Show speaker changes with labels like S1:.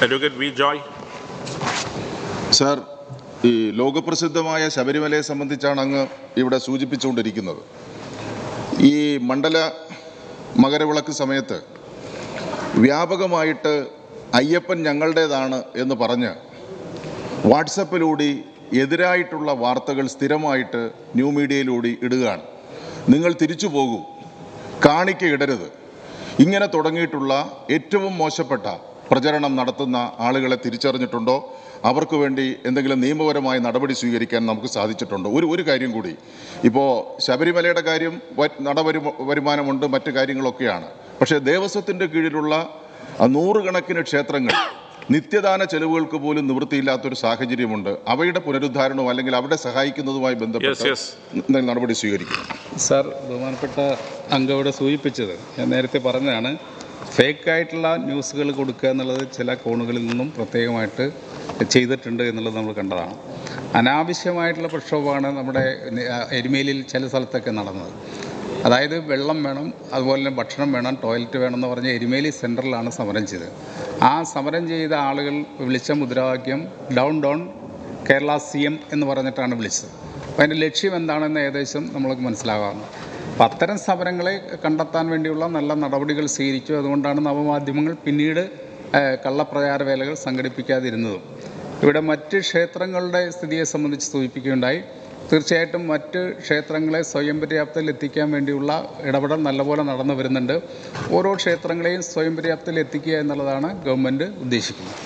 S1: Advocate V. Joy.
S2: Sir, ഈ ലോകപ്രസിദ്ധമായ ശബരിമലയെ സംബന്ധിച്ചാണ് അങ്ങ് ഇവിടെ സൂചിപ്പിച്ചുകൊണ്ടിരിക്കുന്നത്. ഈ മണ്ഡല മകരവിളക്ക് സമയത്ത് വ്യാപകമായിട്ട് അയ്യപ്പൻ ഞങ്ങളുടേതാണ് എന്ന് പറഞ്ഞ് വാട്സപ്പിലൂടെ എതിരായിട്ടുള്ള വാർത്തകൾ സ്ഥിരമായിട്ട് ന്യൂ മീഡിയയിലൂടെ ഇടുകയാണ്. നിങ്ങൾ തിരിച്ചു പോകൂ, കാണിക്ക ഇടരുത്, ഇങ്ങനെ തുടങ്ങിയിട്ടുള്ള ഏറ്റവും മോശപ്പെട്ട പ്രചരണം നടത്തുന്ന ആളുകളെ തിരിച്ചറിഞ്ഞിട്ടുണ്ടോ? അവർക്ക് വേണ്ടി എന്തെങ്കിലും നിയമപരമായ നടപടി സ്വീകരിക്കാൻ നമുക്ക് സാധിച്ചിട്ടുണ്ടോ? ഒരു കാര്യം കൂടി, ഇപ്പോൾ ശബരിമലയുടെ കാര്യം വരുമാനമുണ്ട്, മറ്റു കാര്യങ്ങളൊക്കെയാണ്. പക്ഷേ ദേവസ്വത്തിൻ്റെ കീഴിലുള്ള നൂറുകണക്കിന് ക്ഷേത്രങ്ങൾ നിത്യദാന ചെലവുകൾക്ക് പോലും നിവൃത്തിയില്ലാത്തൊരു സാഹചര്യമുണ്ട്. അവയുടെ പുനരുദ്ധാരണവും അല്ലെങ്കിൽ അവരെ സഹായിക്കുന്നതുമായി ബന്ധപ്പെട്ട് നടപടി സ്വീകരിക്കും.
S3: സാർ, ബഹുമാനപ്പെട്ട അംഗം സൂചിപ്പിച്ചത് ഞാൻ നേരത്തെ പറഞ്ഞതാണ്. ഫേക്കായിട്ടുള്ള ന്യൂസുകൾ കൊടുക്കുക എന്നുള്ളത് ചില കോണുകളിൽ നിന്നും പ്രത്യേകമായിട്ട് ചെയ്തിട്ടുണ്ട് എന്നുള്ളത് നമ്മൾ കണ്ടതാണ്. അനാവശ്യമായിട്ടുള്ള പ്രക്ഷോഭമാണ് നമ്മുടെ എരുമേലിയിൽ ചില സ്ഥലത്തൊക്കെ നടന്നത്. അതായത് വെള്ളം വേണം, അതുപോലെ തന്നെ ഭക്ഷണം വേണം, ടോയ്ലറ്റ് വേണം എന്ന് പറഞ്ഞ് എരുമേലി സെൻറ്ററിലാണ് സമരം ചെയ്തത്. ആ സമരം ചെയ്ത ആളുകൾ വിളിച്ച മുദ്രാവാക്യം ഡൗൺ ഡൗൺ കേരള CM എന്ന് പറഞ്ഞിട്ടാണ് വിളിച്ചത്. അപ്പോൾ അതിൻ്റെ ലക്ഷ്യം എന്താണെന്ന് ഏകദേശം നമ്മൾക്ക് മനസ്സിലാകാവുന്നു. അപ്പം അത്തരം സമരങ്ങളെ കണ്ടെത്താൻ വേണ്ടിയുള്ള നല്ല നടപടികൾ സ്വീകരിച്ചു. അതുകൊണ്ടാണ് നവമാധ്യമങ്ങൾ പിന്നീട് കള്ളപ്രചാര വേലകൾ സംഘടിപ്പിക്കാതിരുന്നതും. ഇവിടെ മറ്റ് ക്ഷേത്രങ്ങളുടെ സ്ഥിതിയെ സംബന്ധിച്ച് സൂചിപ്പിക്കുകയുണ്ടായി. തീർച്ചയായിട്ടും മറ്റ് ക്ഷേത്രങ്ങളെ സ്വയം പര്യാപ്തയിൽ എത്തിക്കാൻ വേണ്ടിയുള്ള ഇടപെടൽ നല്ലപോലെ നടന്നു വരുന്നുണ്ട്. ഓരോ ക്ഷേത്രങ്ങളെയും സ്വയം പര്യാപ്തയിൽ എത്തിക്കുക എന്നുള്ളതാണ് ഗവൺമെൻറ് ഉദ്ദേശിക്കുന്നത്.